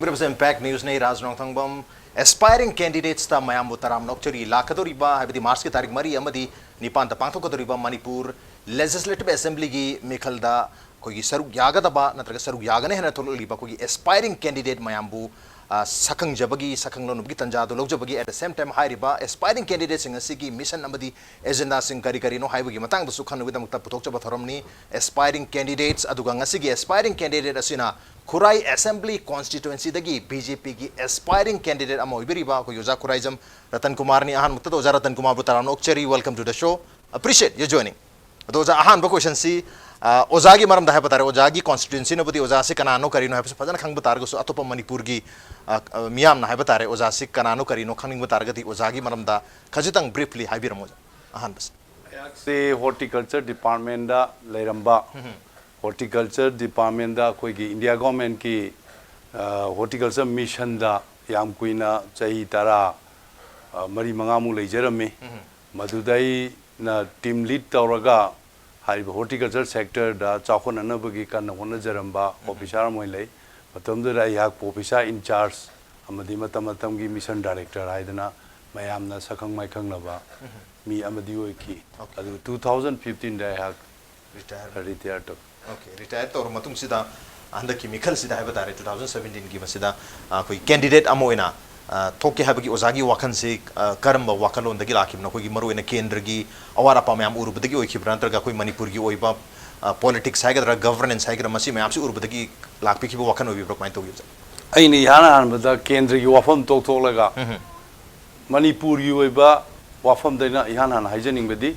Impact News nei Rajnong Thangbam aspiring candidates ta mayam butaram nokchari lakadoriba habidi March ki tarik mari amadi nipan ta pangthokadoriba Manipur Legislative Assembly gi mikhalda kogi saruk yagadaba natraga saruk yagane hena thololiba kogi aspiring candidate mayambu sakang jabagi sakang lonu gi tanja do logjabagi at the same time hairiba aspiring candidates sing asigi mission amadi agenda sing kari kari no haibagi matang bu sukhan widam ta puthokchaba tharamni aspiring candidates aduga ngasigi aspiring candidate asina Kurai Assembly constituency dagi BJP gi aspiring candidate amo ibiriba ko yoza Kuraijam Ratan Kumar ni ahan mukta oza Ratan Kumar butaran okcheri welcome to the show appreciate your joining oza ahan ba question si ozagi maram da batare ozagi constituency no budi oza se kanano karino ha fajana khang batar go so atopa Manipur gi miyam na ha batare oza se kanano karino khangning batar gati ozagi maram da khajitang briefly haibiramo ahan bas se horticulture department da leiramba horticulture department da koi gi India government ki horticulture mission da yam kuina chahi tara mari manga mu leijarame madudai na team lead tawraga hai horticulture sector da chawkhon anabagi kan hona jaramba officer moi lei matam da yak officer in charge amadi matam gi mission director haidana mayam na sakhang mai khang laba mi amadi oi ki adu 2015 da yak retire to okay retire to matung sida anda chemical sida hai batare 2017 gi basida koi candidate amoina thoke habagi ozagi wakhan se karamba wakalon dagi lakim na koi gi maru ina kendra gi awara pa mayam uru dagi oi khibran targa koi Manipur gi oi ba politics hai ga governance hai ga masi mayam se uru dagi lakpi ki wakhan oi brok mai to gi ai ni yana han bada kendra gi wafam tok tok laga Manipur gi oi ba wafam daina ihan han haijaning bedi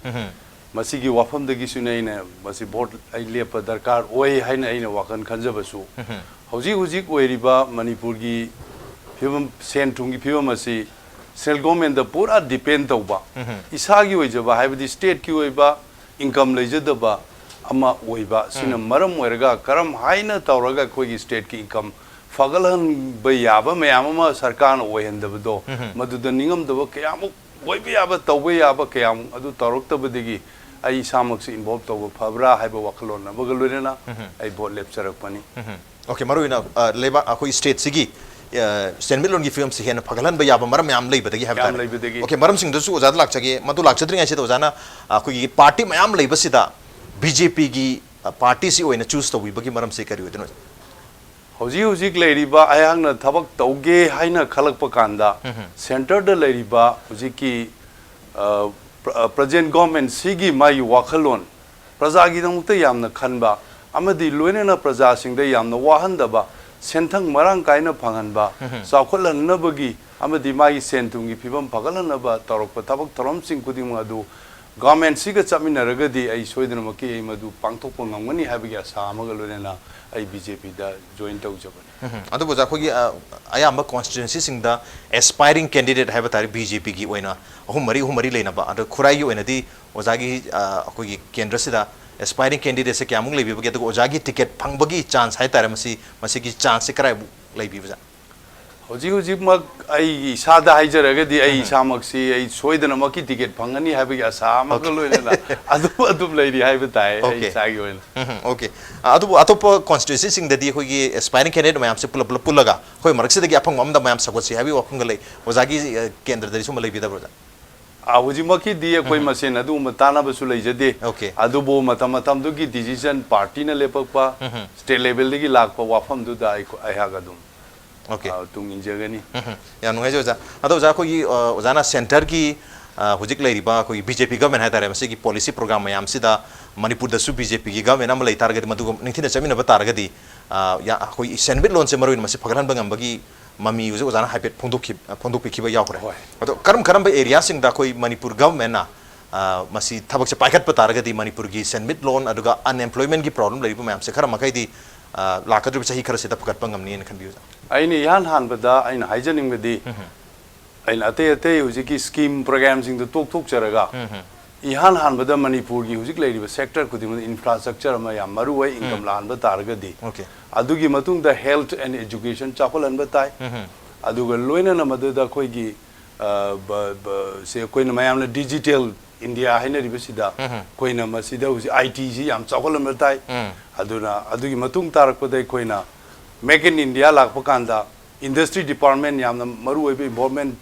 masigi wafam dagi sunaina masi board ai lepa darkar oi haina aina wakan khanjabasu hoji hoji oiriba Manipur gi phibam centrum gi phibam asi central government da pura depend tawba isagi oijaba haibadi state ki oiba income leijadaba ama oiba sina maram oiraga karam haina tawraga koigi state ki income fagalan bayaba mayama sarkar oihendabdo maduda ningam daba kayamuk oiba yaba tawba yaba kayam adu tawraktabadigi ai samak se involve tawba phabra haiba wakalon na bagalurena ai bot lepcharak pani okay maruina leba akoi state sigi Senmilon gi film se hena phagalan ba yaba maram yam lei badagi habta okay maram sing dasu ozad lak chage madu lak chadring ai se ozana akoi gi party mayam lei basida BJP gi party si oina choose to bagi maram se kari odino hoji hoji leiriba ayang na thabak tauge haina khalak pa kanda center da leiriba hoji ki present government sigi mai wakhalon praja gi dangmukta yamna khanba amadi loinena praja singda yamna wahandaba senthang marang kaina phanganba chawkholanabagi amadi mai sentungi phibam phagalanaba tarokpa thabak thorom sing kuding adu government siga chaminaragadi ai soidanamaki ai madu pangthokpa ngamgani habagi asa amaga loinena ai BJP da join tawjabani adu boja khogi ayamba constituency singda aspiring candidate haiba tari BJP gi oina ahum mari leina ba adu khurai gi oina di ozagi khogi kendra sida aspiring candidate se kyamung leibi bagi adu ozagi ticket phangbagi chance hai tare masi gi chance se krai leibi ba hoji hoji mak ai sada haijaragadi ai samak si ai soidana maki ticket phangani habagi asa amaga loina adu leiri haiba tai ai sagi oina okay adu atopa constituency sing dadi khogi aspiring candidate mayam se pulaga khoi marak se dagi aphang mamda mayam sagosi habi wapung lei ozagi kendra dari sum leibi da broja hoji maki di koi masen adu matana basu leijade adu bo matam du gi decision party na lepakpa state level gi lakpa wafam du da ai hagadum okay tung injagani ya nungai joja ado ja khoi ozana center gi hujik leiriba khoi BJP government hai tare masi gi policy program mayam sida Manipur da su BJP gi government am lei target madu ningthina chamina ba targadi ya khoi senbit lon se maruin masi phagalan bangam bagi mami uze ozana haipet phondok ki ba yaw khore ado karam ba area sing da khoi Manipur government na masi thabak se paikat pa targadi Manipur gi senbit loan aduga unemployment gi problem leiriba mayam se khara makai di lakadru chahi khara se da phagat bangam ni khan biuza aini yan han bada aina haijaning bedi aina ate hujiki scheme program sing tok charaga ihan han bada Manipur gi hujik leiri ba sector kuding infrastructure ma yam maru wai income lan ba targa di adugi matung da health and education chakolan ba tai aduga loina na madu da koi gi se koi na mayam na digital India haina ribasida koi na masida huji IT ji yam chakolan ba tai aduna adugi matung tarak pa dai koi na Make in India lakpa kanda industry department yamna maru oibe involvement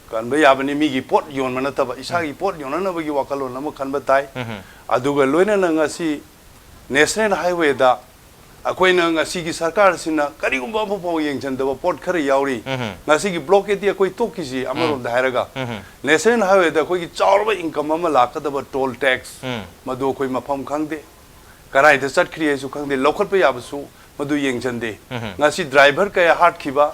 kan ba yabani mi gi pot yon mana taba isa gi pot yon na ba gi wakalo na ma khan ba tai aduga loina na ngasi national highway da akoi na ngasi gi sarkar sina kari gumba pho yeng chan da pot khare yauri ngasi gi blockade di akoi to ki ji amaro da haraga national highway da koi gi chawba income ama lakha da toll tax madu koi mafam khangde karai da sat khriye su khangde local pe yabsu madu yeng chan de ngasi driver kaya hard khiba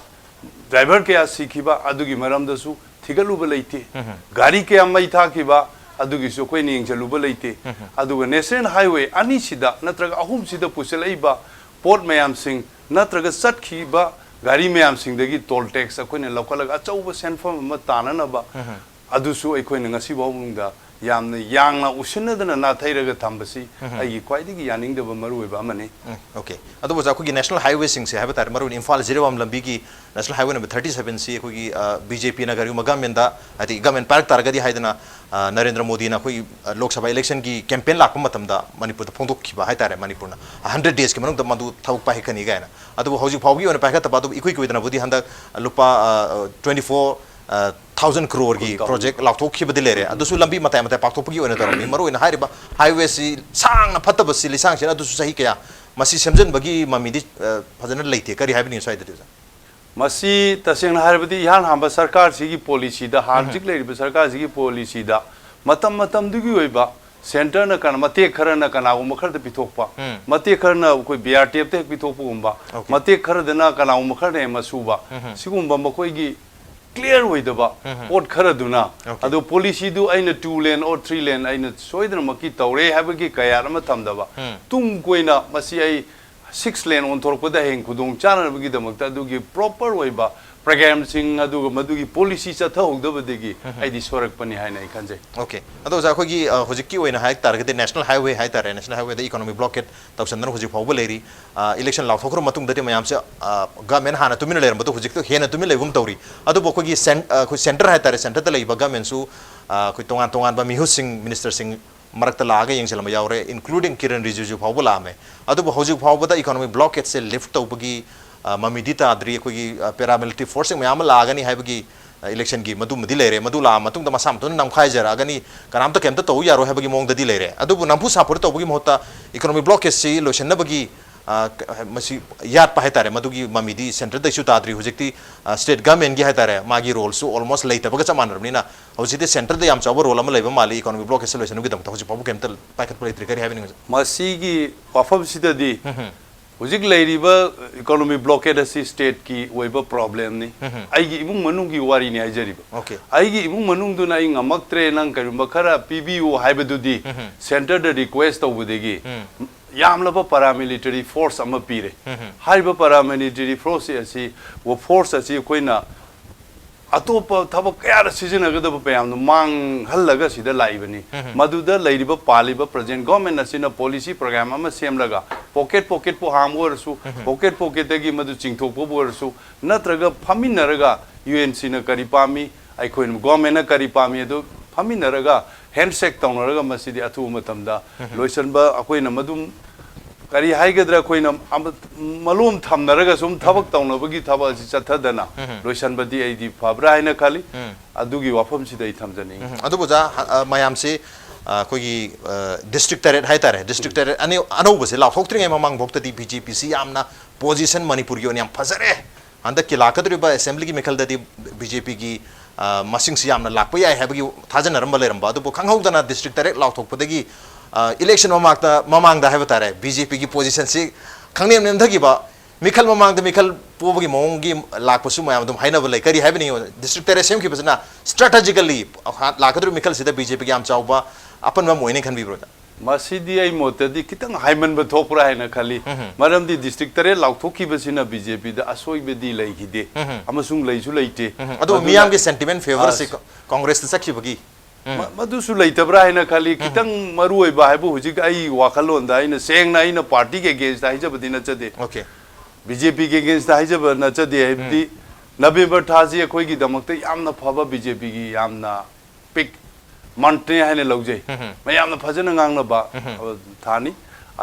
driver kaya sikhiba adugi maram da su thigaluba leite gari kaya mai tha khiba adugi su koi ning chaluba leite aduga national highway ani sida natraga ahum sida puselaiba port mayam sing natraga sat khiba gari mayam sing dagi toll tax akoi ne local ga chauba senfam ma tanana ba adusu akoi ne ngasi bawungda yamna yangna usinadana na thairaga thambasi ai kwaidigi yaningdaba maruiba amane okay adu boja ko gi national highway sing se haba tar maru imphal zirewam lambi gi national highway number 37 se ko gi bjp nagar yu magamenda ati government park targadi haidana narendra modi na koi lok sabha election gi campaign lakpa matamda manipur da phongdok khiba hai tare manipur na 100 days ki manung da madu thawuk pa hekani ga na adu hoji phawgi ona pa ka ta badu ikoi koi dana budi handa lupa 24,000 crore की project लाखों की बदले रहे अदुसु लंबी मताय मताय पाक्तो पगी ओने तरमी मरो इन हारिबा highway सी सांग न फत्त बसी लिसांग से अदुसु सही क्या मसी समजन बगी ममीदी फजन लेते करी हाइब न्यूज साइड दिजा मसी तसेंग हारिबदी यान हम सरकार सी की पॉलिसी दा हार्जिक लेरिबा सरकार सी की पॉलिसी दा मतम मतम दुगी ओइबा सेंटर न कन मते खर न कनाउ मखर द पिथोकपा मते खर न कोई बीआरटीएफ ते पिथोकपा गुम्बा मते खर द न कनाउ मखर ने मसुबा सिगुम्बा मकोई की clear with the port Karaduna. Ado policy do aina 2 lane or 3 lane aina soidra maki taure habagi kayarama tamdaba. Tum koina masi ai 6 lane on torpoda heng kudung chana bagi damakta dugi proper way ba program sing adu madugi policy cha thau da badegi ai di sorak pani haina ikanje. Okay. Ado za khogi hojiki oina haik target national highway hai tare national highway the economy blockade tawsandan hoji phawba leri election law thokro matung dati mayam se government hana tumina ler matu hojik to hena tumina legum tawri adu bo khogi center hai tare center ta leiba government su khoi tongan tongan ba mihu sing minister sing marakta laga yeng selama yaure including Kiran Rijiju phawba lame adu bo hojik phawba da economy blockade se lift tawbagi mamidita adri khogi paramilitary force mayam lagani haibagi election gi madu madi lere madu la matung da masam ton nam khai jara gani kanam to kemta to yaro haibagi mong dadi lere adu bu nampu sapur to bagi mohta economy blockade si lotion na bagi masi yat pa hetare madu gi mamidi center da issue ta adri hojikti state government gi hetare magi role su almost later baga chaman ni na hojite center da yam chaw role am leba mali economy blockade solution gi dam to hoji pabu kemta packet play trigger having masi gi wafam sida di Ujik lairiba economy blockade asi state ki waiba problem ni. Aigi imung manung ki wari ni ajariba. Okay. Aigi imung manung du na ing amak tre nang karimba kara PBU haiba di center the request of budegi. Yamlaba paramilitary force ama pire. Haiba paramilitary force asi wo force asi koi na atopa thaba kaya season agada pa yam mang halaga sida laibani maduda lairiba paliba present government asina policy program ama semlaga pocket po hamor su pocket gi madu chingthok po bor su natraga phaminaraga UNC na karipami ai khoin government na karipami adu phaminaraga handshake tawnaraga masidi athu matamda loisanba akoi na madum kari haigadra koina malum thamnaraga sum thabak tawnabagi thaba si chathadana loisan badi aidi fabra haina khali adugi wafam si dai thamjani adu boja mayam se kogi district target hai tare district target ani anu bose la phoktre ngai mamang bhokta di BJP si amna position manipur yon yam phazare anda ki lakadri ba assembly ki mekhal dadi BJP ki masing si amna lakpa yai habagi thajan ramba leramba adu bo khanghau dana district target la thokpadagi election mamang da tare BJP की position से खंगने में धगी बा मिखल mamang da मिखल पोबगी मोंगी lakh पसु मायाम तुम हाइना बले करी है भी नहीं district तेरे सेम की बसना strategically लाखदरु मिखल सीधा BJP की आम चाउबा अपन में मोइने खन भी ब्रोदा masidi ai motadi kitang haiman ba thopra hai na khali maram di district tare laukhoki basina BJP da asoi be di lai hide amasung lai su leite adu miyam ke sentiment favor se congress sakhi bagi madu su leitabra hai na khali kitang maru oi ba hai bu hujik ai wakhalon da ina seng na ina party ke against hai jabadi na chade okay BJP ke against hai jab na chade hai di November thaji khoi gi damakte yamna phaba BJP gi yamna pick monte hai ne laujai mayamna phajana ngangna ba thani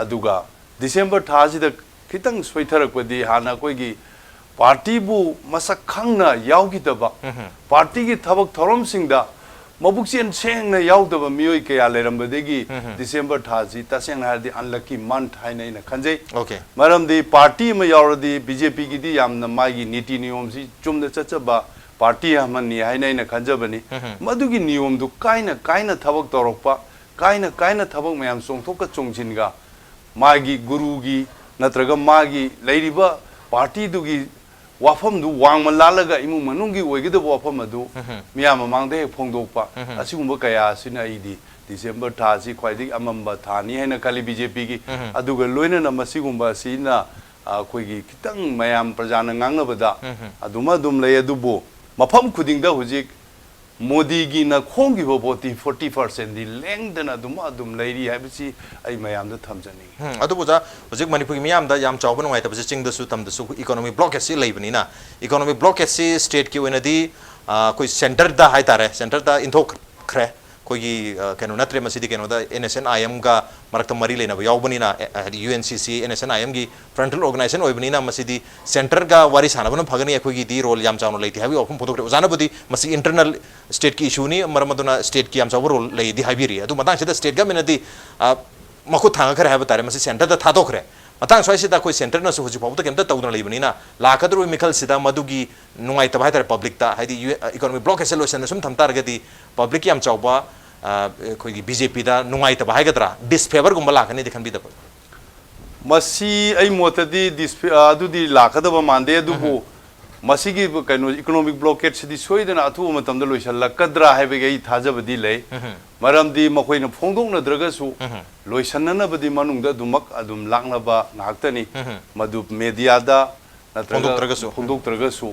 aduga December thaji da kitang soitharak padi hana koi gi party बु मसक खंगना यावगिदबा party की थबक थरम सिंगदा मबुकचेन सेंगना यावदबा मियोय कया लेरमबदेगी December थाजी तसेंग हारदी अनलकी मंथ हाइनैना खंजै ओके मरमदी पार्टी में यावरदी बीजेपी की दी यामना मागी नीति नियम सी चुमदा चचबा पार्टी हमनी हाइनैना खंजबनी मदुगी नियम दु काइना थबक तौरपा काइना थबक मयाम सोंथोका चोंजिनगा मागी गुरुगी नत्रगा मागी लैरिबा पार्टी दुगी वाफम दु वांगमा लालगा इमु मनुंगी ओइगदब वाफम अदु मियाम मांगदे फोंदोकपा असिगुंबा कया सिना इदी डिसेंबर थासी ख्वाइदि अमंबा थानी हैना खाली बीजेपी की अदुगा लोइना मसिगुंबा सिना अखोइगी खितंग मयाम प्रजाना ngangnabada aduma dum lay adubo mafam khudingda hujik Modi की न खोंगी हो बोती 40% दी लेंगदना दुम लेरी हाइबसी आई मयाम द थमजनी अदुबुजा हजिक मणिपुर मियाम दा याम चावबन वाइ तबसे चिंगदसु तमदसु इकोनॉमिक ब्लॉकेज से लेबनिना इकोनॉमिक ब्लॉकेज से स्टेट की वनदी कोई सेंटर दा हाइतारे सेंटर दा इंथोक खरे कोई केनो नत्रे मसिदी केनो दा NSNIM का मरक्त मरी लेना यावबनिना UNCC NSNIM की फ्रंटल ऑर्गेनाइजेशन ओइबनिना मसिदी सेंटर का वारी सानबन फगनी अखोगी दी रोल याम चावनो लेती हाबी ओखम फोटो जानाबदी मसि इंटरनल स्टेट की इशू नी मरमदुना स्टेट की याम चाव रोल लेदी हाबीरी अदु मतांग सिदा स्टेट गवर्नमेंट मखु थांगा खरे हाबा तारे मसि सेंटर दा थादोखरे मतंग स्वाइसिदा कोई सेंटर न हुजि फाउत केमता तौदन लेबनिना लाखदरु मिखल सिदा मदुगी नुंगाइ तबा हाइतारे पब्लिक ता हाइदी इकोनॉमिक ब्लॉकेज सोल्यूशन सुम थमतारगदी पब्लिक याम चावबा कोई बीजेपी दा नुंगाइ तबा हाइगदरा डिसफेवर गुंबा लाखनी दिखन बिदा मसी आई मोतदी डिसफे अदुदी लाखदबा मानदे अदुबो मसीगी कनो इकोनॉमिक ब्लॉकेज सिदी सोइदना अथु मतमदा लोइसलकद्रा हाइबेगे थाजबदी लै मरमदी मखोइना फोंदोकनद्रगसु लोइसननबदी मनुंगदा दुमक अदुम लांगनबा नाक्तनी मदु मीडियादा फोंदोकत्रगसु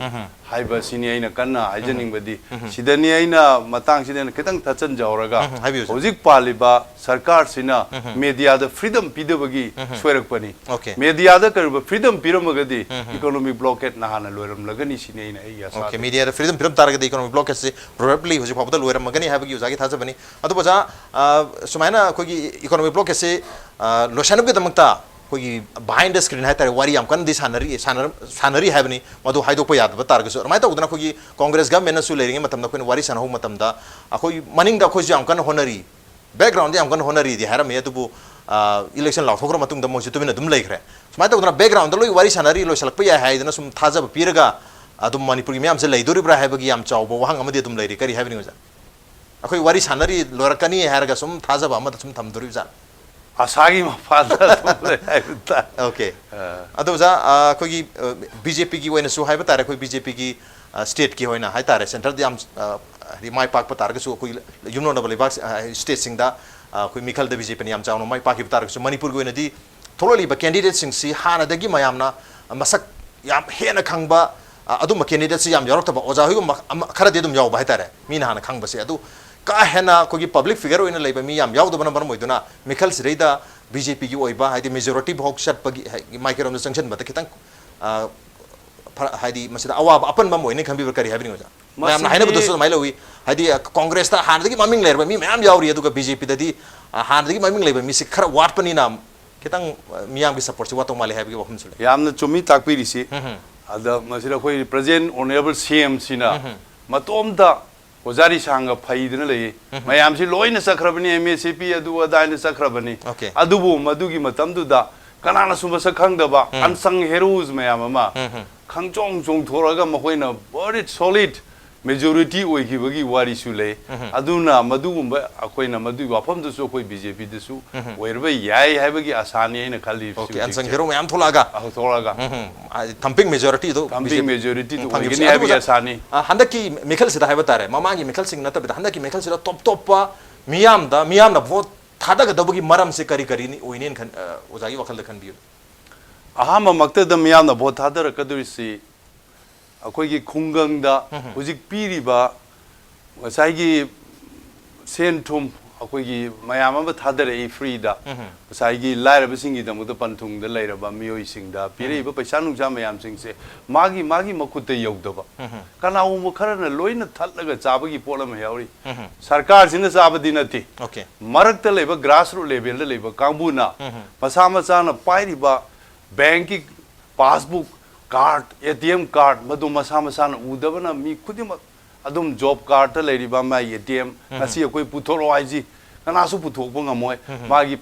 हाइबा सिनी आइना कन्ना हाइजनिंगबदी सिदनी आइना मतांग सिदना खितंग थचन जावरगा होजिक पालिबा सरकार सिना मीडियादा फ्रीडम पिदबगी सोयरकपनी मीडियादा करबा फ्रीडम पिरमगदी इकोनॉमिक ब्लॉकेट नाहाना लोयरम लगनी सिनी आइना यासा ओके मीडियादा फ्रीडम पिरम तारगदी इकोनॉमिक ब्लॉकेट से प्रोबेबली होजिक फाबदा लोयरम मगनी हाबगी उजागी थाजबनी अदु बजा सुमाइना कोगी इकोनॉमिक ब्लॉकेट से लोशनबगे दमक्ता कोई बिहाइंड द स्क्रीन है तारे वारी याम कन दि सानरी हैबनी मदु हाइदो पे याद बता रगसु रमाय तउदना कोई कांग्रेस गवर्नमेंट सु लेरिंग मतम कोई वारी सानहु मतम दा अखोई मनिंग दा खोज याम कन होनरी बैकग्राउंड याम कन होनरी दि हारा मे दुबु इलेक्शन लाथोग्र मतुंग द मोसि तुबिना दुम लेखरे समाय तउदना बैकग्राउंड लोई वारी सानरी लोइ सलक पे या हाइदना सुम थाजब पिरगा अदुम मणिपुर मियाम से लेदोरिब्रा हैबगी याम चावबो वहां अमदि दुम लेरि करी हैबनी वजा अखोई वारी सानरी लोरकनी हारगा सुम थाजब अमद सुम थमदोरि वजा आसागी मफादा ओके अदुजा कोई बीजेपी की वैन सु हाइबा तारे कोई बीजेपी की स्टेट की होइना हाइ तारे सेंटर दियाम रिमाइ पाक पतारगसु कोई युनो डबल बाक्स स्टेट सिंगदा कोई मिखल द बीजेपी नियाम चाउनो माइ पाक पतारगसु मणिपुर की वैनदी थोलोलिबा कैंडिडेट सिंग सी हानादगी मयामना मसक याम हेना खंगबा अदुम कैंडिडेट से याम यरतबा ओजा होइगु खरदे दुम यावबा हाइ तारे मीना हाना खंगबसे अदु का हेना कोई पब्लिक फिगर होइना लेबा मी याम यावदबना बन मोइदुना मिखल सिरेदा बीजेपी की ओइबा हाइदि मेजॉरिटी भोक शटपगी माइक्रोम संक्शन बत खितंग हाइदि मसिदा अवाब अपन बम होइने खंबी करी हाबिनि होजा मयाम हाइना बदसु माइलवी हाइदि कांग्रेस ता हानदगी ममिंग लेरबा मी मयाम यावरि अदुगा बीजेपी ददी हानदगी ममिंग लेबा मी सिखर वाटपनि नाम खितंग मियाम की सपोर्ट से वातो माले हाबिगी वखम सुले यामना चुमी ताकपिरिसि अदा मसिदा कोई प्रेजेंट ऑनरेबल सीएम सिना मतोमदा ओजारी सांग फैदना ले मयाम से लोइना सखरबनी एमएसपी अदु अदाइना सखरबनी अदुबो मदुगी मतमदुदा कनाना सुमस खंगदबा अनसंग हेरोज मयाम मा खंगचोंग चोंग थोरगा मखोइना वेरी सॉलिड मेजॉरिटी ओइखिबगी वारी सुले अदुना मदुगुंबा अखोइना मदु वाफम दुसु कोई बीजेपी दुसु ओइरबा याय हाइबगी आसानी हैना खाली ओके अनसंग हेरो मयाम थोलागा थंपिंग मेजॉरिटी दो तो ओइगनी हाइबगी आसानी हंदकी मिखल सिदा हाइबा तारे ममागी मिखल सिंग नतबदा हंदकी मिखल सिदा टॉप मियाम ना वोट थादग दबगी मरम से करी करी नि ओइनेन खन ओजागी वखल द खन बियो अहाम मक्तद मियाम ना वोट थादर कदुरिसी अखोगी खुंगंगदा हुजिक पीरिबा वसाइगी सेंथुम अखोगी मयाम अब थादरे फ्रीदा वसाइगी लाइरबसिंगी दमुद पंथुंगदा लैरबा मियोइसिंगदा पीरेबा पैसा नुजा मयाम सिंगसे मागी मखुते यौदबा कनाउ मखरना लोइना थलगा चाबगी पोलम यावरी सरकार सिन चाबदी नति ओके मरकत लेबा ग्रास रूट लेवल लेबा कांबुना मसा मसाना पाइरिबा बैंक की passbook card ATM card madu masa masana udabana mi khudima adum job card ta leiriba ma ATM ngasi akoi puthoro aiji kanasu puthokpa ngamoi magi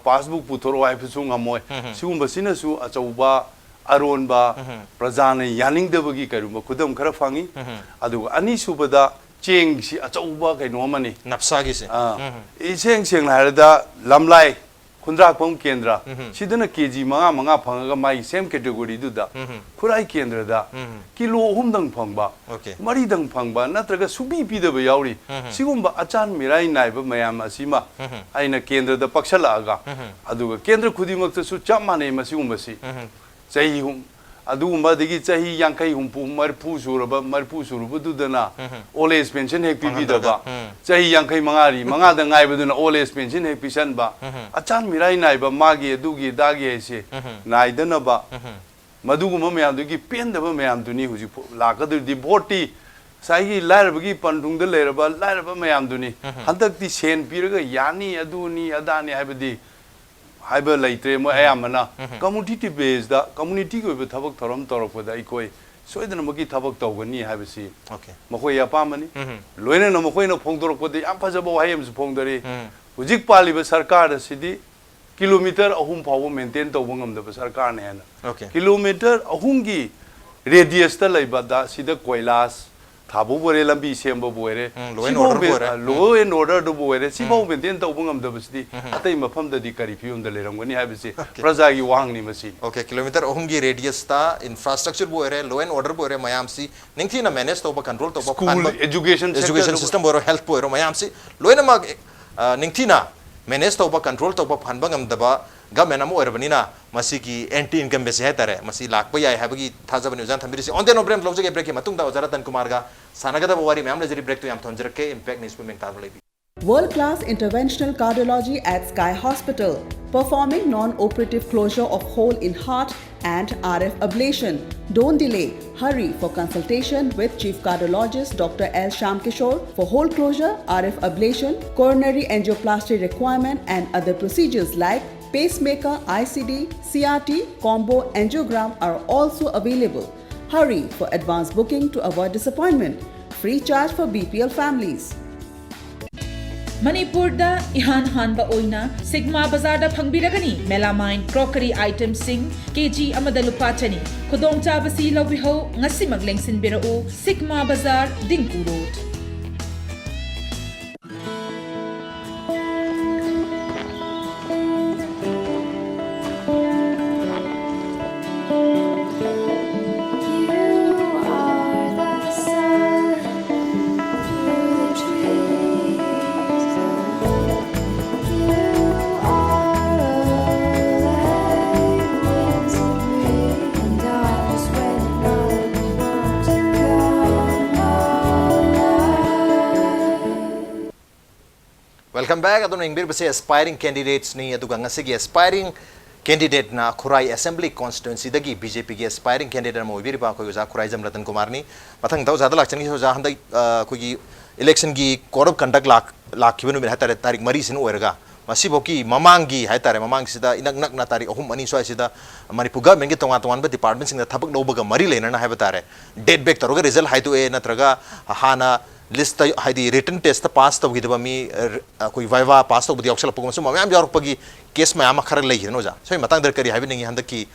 passbook puthoro ai phu ngamoi sigumba sinasu achauba aronba prajana yaningdabagi karuma khudam khara fangi adu ani subada cheng si achauba kaino amani napsagi se iseng seng harada lamlai khundrak pom kendra sidana kg manga phangaga mai same category du da khurai kendra da kilo humdang phangba mari dang phangba natraga subi pidaba yauri sigumba achan mirai naiba mayam asima aina kendra da pakshala aga aduga kendra khudimakta su chamane masigumba si chahi hum adugumba degi chahi yankai humpu marpu suraba dudana old age pension hek pibidaba chahi yankai manga da ngai baduna old age pension hek pisan ba achan mirai nai ba magi adugi dagi se nai dana ba maduguma mayam dugi pendaba mayam duni huji lakadur di boti sai lairabagi pandung da leraba lairaba mayam duni handak di sen piraga yani aduni adani haibadi haiba laitre mo ayamana community based da community ko be thabak thoram torok da ikoi soidana magi thabak tawgani haibasi okay makoi apamani loina no makoi no phongdorok ko de am phajaba wahayam su phongdari hujik pali ba sarkar sidi kilometer ahum phawo maintain tawbangam da sarkar ne na okay kilometer ahum gi radius ta laiba da sida koilas Tabu bore lambi sembo bore low and order do bore sibo maintain tawbangam da basti atai mafam da di kari fium da lerangani habisi praja gi wang ni masi okay kilometer ahum gi radius ta infrastructure bore low and order bore mayam si ningthi na manage to control to school education system bore health bore mayam si low na mag ningthi na manage to control to phanbangam da government amu oirbanina masi ki anti incumbency hai tare masi lakpa yai habagi thajabani ujan thamiri on den obrem lojage break matung da ojara kumar ga sanagada wari ma'am le jeri break to yam thonjrake impact news meng tadle World-class interventional cardiology at Sky Hospital, performing non-operative closure of hole in heart and RF ablation. Don't delay. Hurry for consultation with Chief Cardiologist Dr. L. Shamkishore for hole closure, RF ablation, coronary angioplasty requirement and other procedures like pacemaker, ICD, CRT, combo angiogram are also available. Hurry for advance booking to avoid disappointment. Free charge for BPL families. Manipur da ihan hanba oina Sigma Bazaar da phangbiragani melamine crockery items sing kg amada lupa chani khudong chabasi lobiho ngasi maglengsin birau Sigma Bazaar Dinku Road. Welcome back. Adun ingbir base aspiring candidates ni aduga ngasigi aspiring candidate na Khurai Assembly constituency dagi BJP gi aspiring candidate mo ibir ba ko uza Khurai Jam Ratan Kumar ni mathang daw jada lakchan gi uza handai ko gi election gi code of conduct lakhibenu mi hatare tarik mari sin oerga masi boki mamangi hatare mamang sida inak nak na tarik ahum ani soi sida Manipur government gi tonga ba department sing da thabak lobaga mari lena na habatare date back taroga result haitu e natraga hana list haidi written test pass to gidaba mi koi viva pass to budi option pagum sum mam jar pagi case ma ama khar lei no ja so matang dar kari habi ningi handaki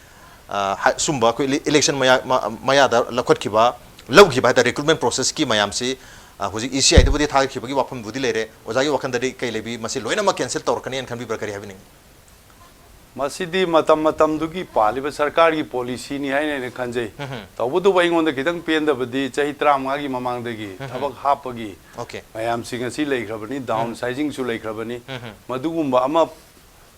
sumba ko election maya da lakhot khiba log khiba da recruitment process ki mayam si huji isi ai budi thag khibagi wafam budi lere oja gi wakan dari kai lebi masi loina ma cancel tor kani an khan bi kari habi ningi masidi matam dugi paliba sarkar gi policy ni hai ne khanjai tawbudu bai ngon da kidang pen da badi chahi 35 gi mamang dagi thabak hapagi okay mayam sing asi leikrabani down sizing su leikrabani madugumba ama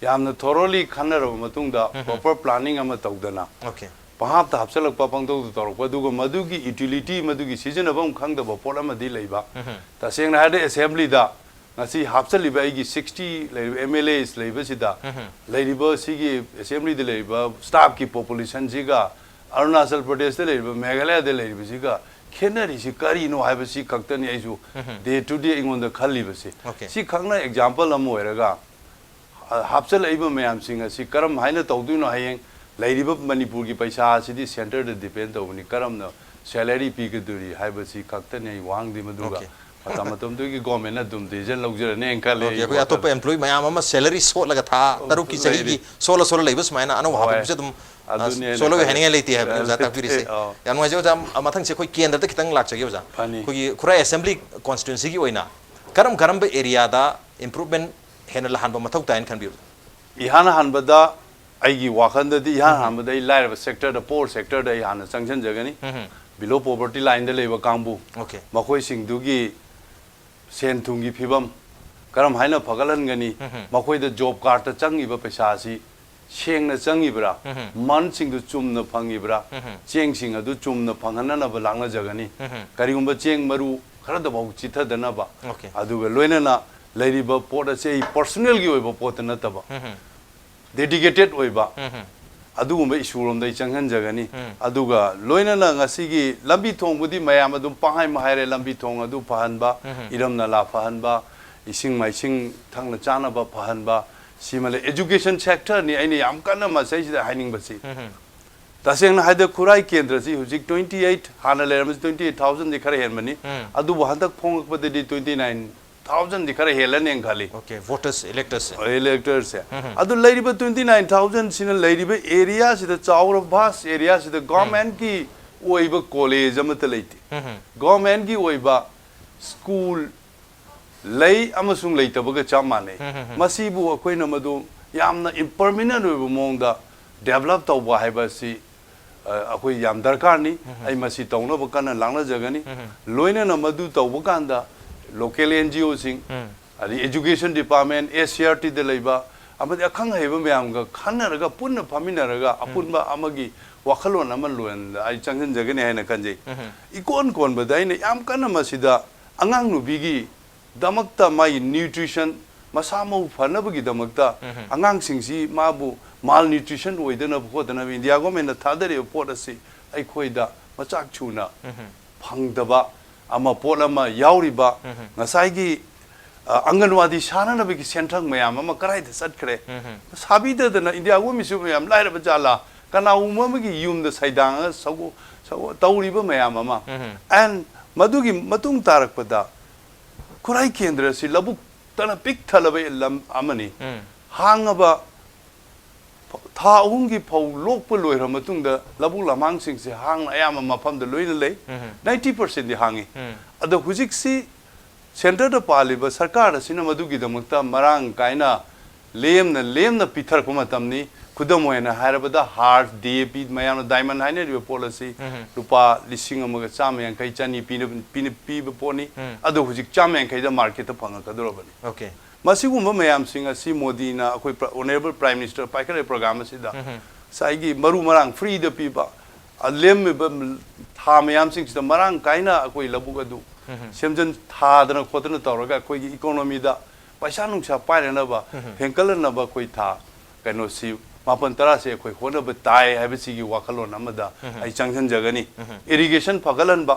yamna thoroughly khanaraba matung da proper planning ama tawdana okay pahap ta hapsalak pa pangdo torok pa dugo madugi utility madugi seasonabam khangda ba pol ama di leiba ta seng na hade assembly da ngasi hapsaliba igi 60 MLAs leiba sida leiba sigi assembly de leiba staff ki population siga Arunachal Pradesh de leiba Meghalaya de leiba siga khenari si kari no haiba si kaktani aisu day to day ingon da khaliba si si khangna example am oiraga hapsal aiba mayam singa si karam haina tawdu no hayeng ꯂꯩꯔꯤꯕ ꯃꯅꯤꯄꯨꯔꯒꯤ ꯄꯩꯁꯥꯁꯤꯗꯤ ꯁꯦꯟꯇꯔꯗ depend ꯇꯧꯕꯅꯤ ꯀꯔꯝꯅ salary ꯄꯤꯒꯗꯣꯔꯤ ꯍꯥꯏꯕꯁꯤ ꯈꯛꯇꯅꯤ ꯑꯩ ꯋꯥꯡꯗꯦ ꯃꯗꯨꯒ ꯃꯇꯝ ꯃꯇꯝꯗꯨꯒꯤ ꯒꯣꯔꯃꯦꯟꯅ ꯑꯗꯨꯝ ꯗꯤꯁꯤꯖꯟ ꯂꯧꯖꯔꯅꯤ ꯈꯜꯂꯤ ꯑꯩꯈꯣꯏ ꯑꯇꯣꯞꯄ एम्प्लॉय ꯃꯌꯥꯝ ꯑꯃ ꯁꯦꯂꯔꯤ ꯁꯣꯠꯂꯒ ꯊꯥ ꯇꯔꯨꯛꯀꯤ ꯆꯍꯤꯒꯤ ꯁꯣꯜꯂ ꯂꯩꯕ ꯁꯨꯃꯥꯏꯅ ꯑꯅꯧ ꯍꯥꯞꯄꯁꯦ ꯑꯗꯨꯝ ꯁꯣꯜꯂꯒ ꯍꯥꯏꯅꯤꯡꯉꯥꯏ ꯂꯩꯇꯦ ꯍꯥꯏꯕꯅꯤ ꯑꯣꯖꯥ ꯇꯥꯛꯄꯤꯔꯤꯁꯦ ꯌꯥꯝ ꯅꯨꯡꯉꯥꯏꯖꯩ ꯑꯣꯖꯥ ꯃꯊꯪꯁꯦ ꯑꯩꯈꯣꯏ ꯀꯦꯟꯗ꯭ꯔꯗ ꯈꯤꯇꯪ ꯂꯥꯛꯆꯒꯦ ꯑꯣꯖꯥ ꯑꯩꯈꯣꯏꯒꯤ ꯈꯨꯔꯥꯏ ꯑꯦꯁꯦꯝꯕ꯭ꯂꯤ ꯀꯣꯟꯁꯇꯤꯇ꯭ꯌꯨꯟꯁꯤꯒꯤ ꯑꯣꯏꯅ ꯀꯔꯝꯕ ꯑꯦꯔꯤꯌꯥꯗ ꯏꯝꯄ꯭ꯔꯨꯚꯃꯦꯟ ꯍꯦꯟꯅ ꯂꯥꯛꯍꯟꯕ ꯃꯊꯧ ꯇꯥꯏꯅ ꯈꯟꯕꯤꯌꯨ इहान हानबदा ꯑꯩꯒꯤ ꯋꯥꯈꯟꯗꯗꯤ इहान हानबदा ꯑꯩ ꯂꯥꯏꯔꯕ ꯁꯦꯛꯇꯔꯗ ꯄꯣꯔ ꯁꯦꯛꯇꯔꯗ ꯑꯩ ꯍꯥꯟꯅ ꯆꯪꯁꯤꯟꯖꯒꯅꯤ ꯕꯤꯂꯣ ꯄꯣꯚꯔꯇꯤ ꯂꯥꯏꯟꯗ ꯂꯩꯕ ꯀꯥꯡꯕꯨ ꯃꯈꯣꯏꯁꯤꯡꯗꯨꯒꯤ ꯁꯦꯟ ꯊꯨꯝꯒꯤ ꯐꯤꯕꯝ ꯀꯔꯝ ꯍꯥꯏꯅ ꯐꯒꯠꯍꯟꯒꯅꯤ ꯃꯈꯣꯏꯗ ꯖꯣꯕ ꯀꯥꯔꯗꯇ ꯆꯪꯉꯤꯕ ꯄꯩꯁꯥꯁꯤ ꯁꯦꯡꯅ ꯆꯪꯉꯤꯕ꯭ꯔꯥ ꯃꯟꯁꯤꯡꯗꯨ ꯆꯨꯝꯅ ꯐꯪꯉꯤꯕ꯭ꯔꯥ ꯆꯦꯡꯁꯤꯡ ꯑꯗꯨ ꯆꯨꯝꯅ ꯐꯪꯍꯟꯅꯅꯕ ꯂꯥꯛꯅꯖꯒꯅꯤ ꯀꯔꯤꯒꯨꯝꯕ ꯆꯦꯡ ꯃꯔꯨ ꯈꯔꯗꯐꯥꯎ ꯆꯤꯊꯗꯅꯕ ꯑꯗꯨꯒ ꯂꯣꯏꯅꯅ ꯂꯩꯔꯤꯕ ꯄꯣꯠ ꯑꯁꯤ ꯑꯩ ꯄꯔꯁꯣꯅꯦꯜꯒꯤ ꯑꯣꯏꯕ ꯄꯣꯠꯇ ꯅꯠꯇꯕ ꯗꯦꯗꯤꯀꯦꯇꯦꯗ ꯑꯣꯏꯕ ꯑꯗꯨꯒꯨꯝꯕ ꯏꯁꯨꯔꯣꯝꯗ ꯑꯩ ꯆꯪꯍꯟꯖꯒꯅꯤ ꯑꯗꯨꯒ ꯂꯣꯏꯅꯅ ꯉꯁꯤꯒꯤ ꯂꯝꯕꯤ ꯊꯣꯡꯕꯨꯗꯤ ꯃꯌꯥꯝ ꯑꯗꯨꯝ ꯄꯪꯍꯥꯏ ꯍꯥꯏꯔꯦ ꯂꯝꯕꯤ ꯊꯣꯡ ꯑꯗꯨ ꯐꯍꯟꯕ ꯏꯔꯝ ꯅꯂꯥ ꯐꯍꯟꯕ ꯏꯁꯤꯡ ꯃꯥꯏꯁꯤꯡ ꯊꯛꯅ ꯆꯥꯅꯕ ꯐꯍꯟꯕ ꯁꯤꯃꯂꯦ एजुकेशन सेक्टरनी अने याम कन्ना मसैसिदा हाइनिंगबसी तसेंगना हाइदा खुराई केंद्रसी हुजिक 28 हाना लेरमस 28000 दि खरे हेनमनी अदु हंदक फोंगकपदि 29000 दि खरे हेलन एंगाली ओके वोटर्स इलेक्टर्स अदु लेरिबा 29000 सिना लेरिबा एरिया सिदा चाउर भास एरिया सिदा गवर्नमेंट की ओइबा कॉलेज अमत लेति गवर्नमेंट की ओइबा स्कूल लई अमसुंग लेतबगा चा माने मसीबु अखोइना मदु यामना इम्परमिनेंट ओइबा मोंगदा डेवलप तौबा हाइबासी अखोइ याम दरकारनी आई मसी तौनबा कन्ना लांगना जगनी लोइना मदु तौबा कांदा लोकल एनजीओ सिंग अदि एजुकेशन डिपार्टमेंट एसीआरटी दे लेबा अमदि अखंग हेबा मयामगा खन्नरगा पुन्ना फामिनरगा अपुनबा अमगी वाखलोन अमन लोन आई चंगन जगने हाइना कंजे इकोन कोन बदाइने याम कन्ना मसीदा अंगांग नुबिगी दमकता माई न्यूट्रिशन मसामौ फनबगी दमकता अंगांग सिंगसी माबु माल न्यूट्रिशन ओइदना भोदना इंडिया गवर्नमेंट थादरे पोट असि अइखोइदा मचाक छुना फंगदबा अमा पोट अमा याउरिबा ngसाइगी अंगनवादी साननबगी सेंथंग मयाम अमा कराइद सटखरे साबिददना इंडिया गवर्नमेंट मयाम लाइरबा जाला कनाउममगी युमदा साइदांग सगो तौरिबा मयाम अमा एंड मदुगी मतुंग तारकपदा खुराई केंद्र से लबुक तना पिक थलबे लम अमनी हांगबा था अहुंगी फौ लोकप लोइर मतुंगदा लबुक लमांग सिंग से हांग अयाम मफम द लोइन ले 90% दि हांगी अद हुजिक सी सेंटर द पालिबा सरकार सिना मदुगी दमकता मरांग काइना लेमना पिथर को मतमनी खुदम होयना हारबदा हार्ट डीएपी मयाम डायमंड हाइने रिबो पॉलिसी रुपा लिसिंग अमगा चाम यांखै चानी पीब पोनी अदो हुजिक चाम यांखै द मार्केट त फंगकदोरबनी ओके मसिगुम मयाम सिंग असि मोदीना अखोइ honourable prime minister पाइकरे programme असिदा साइगी Maru Marang free the पीबा अलेम था मयाम सिंग द मरांग काइना अखोइ लबुगदु सेमजन थादना खोदना तौरगा अखोइ इकोनॉमी दा पैसा नुंसा पाइरनबा हेंकलनबा कोइ था कनो सी मापन तरा से अखोइ होनब ताय हाइबसिगी वाखलोन अमदा आई चंगसन जगनी इरिगेशन फगलनबा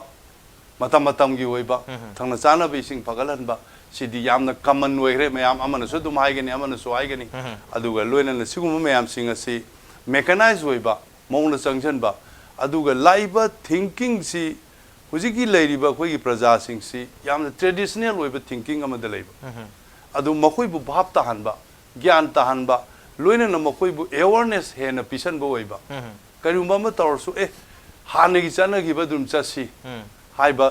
मतम मतम की ओइबा थंगना चाना बेसिंग फगलनबा सिदी यामना कमन ओइरे मयाम अमन सु दुम हाइगनी अमन सु हाइगनी अदुगा लोइनन सिगुम मयाम सिंग असि मेकनाइज ओइबा मौना चंगसनबा अदुगा लाइबा थिंकिंग सी हुजिकी लेरिबा खोगी प्रजा सिंग सी यामना ट्रेडिशनल ओइबा थिंकिंग अमदा लेबा अदु मखोइबु भाप ताहनबा ज्ञान ताहनबा लोइनन मखोइबु अवेयरनेस हेन पिसनबो ओइबा करिउम्बा म तौरसु ए हानगी चनगिबा दुम चसी हाइबा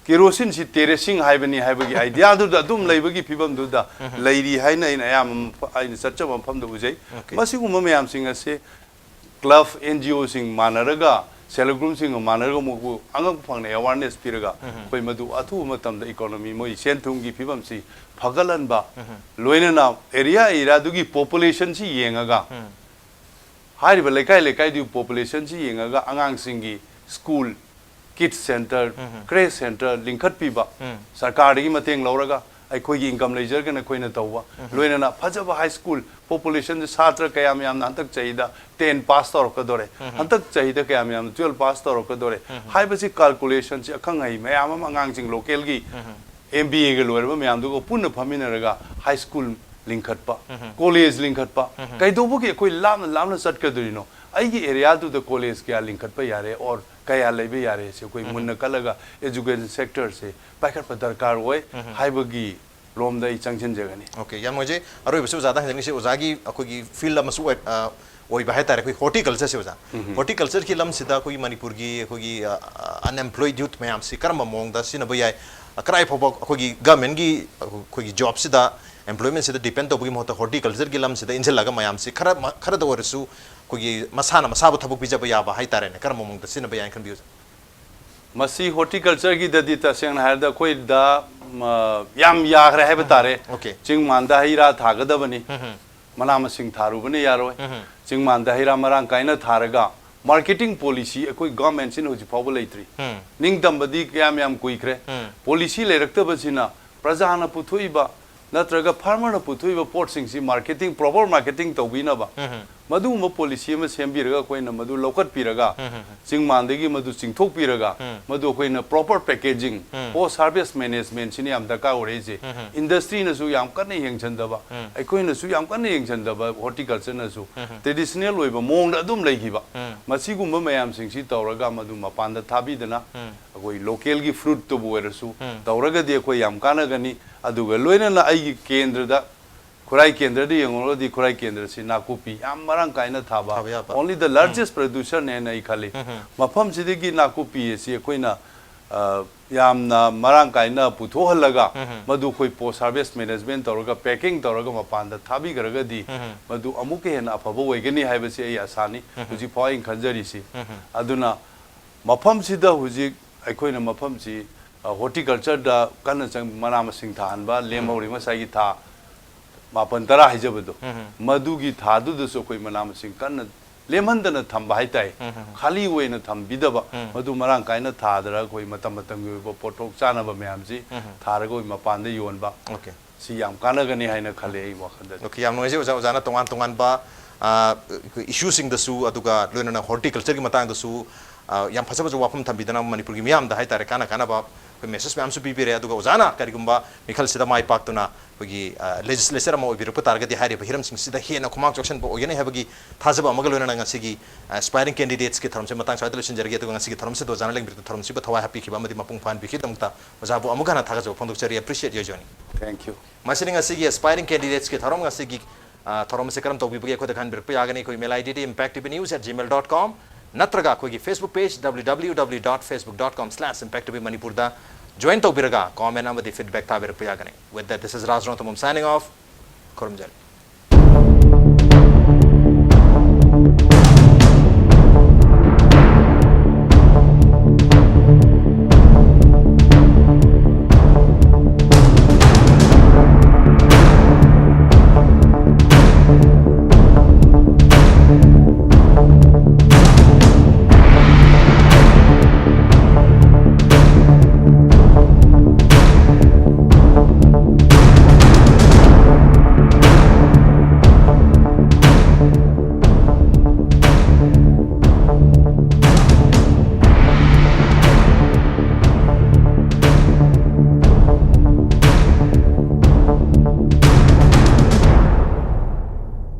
केरोसिन सी टेरेसिंग हाइबनी हाइबगी आइडिया दुदा दुम लेबगी फिबम दुदा लेरी हाइना इन आयाम आइन सच्चा मफम दु बुझै मसिगुम मयाम सिंग असे क्लब एनजीओ सिंग मानरगा सेल्फ ग्रुप सिंग मानरगा मगु अंगक फंगने अवेयरनेस पिरगा कोइ मदु अथु मतम द इकोनॉमी मोइ सेंथुंगी फिबम सी फगलनबा लोइनना एरिया दुगी पॉपुलेशन सी येंगागा हारिबा लेकाय लेकाय दु पॉपुलेशन सी येंगागा अंगांग सिंगी school kids centre creche centre लिंखत पीबा सरकार की मतेंग लौरगा अखोगी इनकम लेजरगन अखोइना तौबा लोइनना फजबा हाई स्कूल पॉपुलेशन छात्र कयाम याम हंतक चाहिदा 10 पास तौरकदोरे हंतक चाहिदा कयाम याम 12 पास तौरकदोरे हाइबसी कैलकुलेशन से अखंग है मयाम अंगांग सिंग लोकल की एमबीए के लोरबा मयाम दुगो पुन्न फमिनरगा हाई स्कूल लिंखटपा कॉलेज लिंखटपा कईदोबुगी कोई लाम लाम चटकदरिनो अगी एरिया दु द कॉलेज क्या लिंखटपा यारे और कया लेबे यारे से कोई मुन्न कलगा एजुकेशन सेक्टर से पाखटपा दरकार होय हाइबगी रोम द चंगछन जगनी ओके या मुझे अरोय बसु ज्यादा हजंग से ओजागी अखोगी फील्ड अमसु ओई बाहे तारे कोई हॉर्टिकल्चर से ओजा हॉर्टिकल्चर की लम सिदा कोई मणिपुर की अखोगी अनएम्प्लॉयड यूथ मैम से कर्म मोंग दा सिन बयाय क्राई फबो अखोगी गवर्नमेंट की अखोगी जॉब सिदा एम्प्लॉयमेंट से डिपेंड तो मोहत हॉर्टिकल्चर की लम से इंजल मैम से खर दरसु अखोगी मसाना मसाबु थबुक पिजब याबा हाई तारे कर्म मोंग सिन बयाय खन बियो मसी हॉर्टिकल्चर की ददी तसेंग हायदा कोई दा याम याग्रे है बतारे चिंग मानदा हिरा थागदबनी मना मसिंग थारुबने यारोय चिंग मानदा हिरा मरांग काइना थारगा मार्केटिंग पॉलिसी कोई गवर्नमेंट सिन होजि फावो लेत्री निंगदमबदी क्याम याम कुइख्रे पॉलिसी लेरक्तबसिना प्रजाना पुथुइबा नत्रगा फार्मर पुथुइबा पोर्टसिंग सी मार्केटिंग प्रॉपर मार्केटिंग तौबिनबा मधु पॉलिसी में सेम्बिरगा कोइना मधु लौकट पिरगा चिंग मानदेगी मधु चिंगथोक पिरगा मधु कोइना proper packaging post harvest management सिनी याम दरकार ओरेजे इंडस्ट्री नसु याम कने यंगचंदबा अखोइनसु याम कने यंगचंदबा हॉर्टिकल्चर नसु ट्रेडिशनल ओइबा मोंग अदुम लेखिबा मसिगुम मयाम सिंगसी तौरगा मधु मपान थाबीदना अखोई लोकल की फ्रूट तो बोरसु तौरगदी अखोई याम कानगनी अदुगा लोइना आइगी केंद्रदा खुराई केंद्र दी यंगोदी खुराई केंद्र से नाकुपी याम मरंग काइना थाबा ओनली द लार्जेस्ट प्रोड्यूसर ने नई खाली मफम सिदगी नाकुपी से कोइना यामना मरंग काइना पुथोहलगा मधु कोई पोस्ट हार्वेस्ट मैनेजमेंट तौरगा पैकिंग तौरगा मपान द थाबी गरगदी मधु अमुके हेन अफबो वैगनी हाइबसे आई आसानी हुजि फाइंग खंजरी सी अदुना मफम सिदा हुजि अखोइना मफम सी हॉर्टिकल्चर दा कन चंग मना मसिंग थानबा लेमौरी मसागी था मापन तरा हाइजबदो मधुगी थादुदसो कोई मना मसिंग कन लेमहंदन थंबा हाइताय खाली वेन थंबिदबा मधु मरांग काइना थादरा कोई मतम मतंगी पोटोक चानबा म्यामजी थारगो मपान दे योनबा ओके सी याम कानगनी हाइना खले आई वखंद ओके याम नोइजे ओजा ओजाना तोंगान तोंगान बा इशू सिंग दसु अदुगा लोइना हॉर्टिकल्चर की मतांग दसु याम फसबजो वाफम थंबिदना मणिपुर की मियाम दा हाइतारे काना काना बा मेसेज मैम पीबीरे ओजाना करीगुम्बा मिखल से माई पाक्तुना लेजिस्लेचर तारगदी हिरम हेन खुमा चौसन ओगने है थाजब एस्पायरिंग कैंडिडेट्स की थरम से स्वाद लोजरगे थरम से ओजाना लेंगे थरम से थवा हापी मपुंग फानबीदमता ओजाबू अमुगना थागजब फोंदोचरी एप्रिशिएट योजनी थैंक यू मसिंग एस्पायरिंग कैंडिडेट्स की थरम थरम से करम तौबीबगे अखोद खानबिरप यागनी कोई मेल ID impacttv@gmail.com नत्रगा कोई Facebook page www.facebook.com/impacttv manipur join तौबीरगा कमेंट अमदी फीडबैक ताबिरप यागनी with that this is Rajrang तमुम साइनिंग ऑफ खुरमजल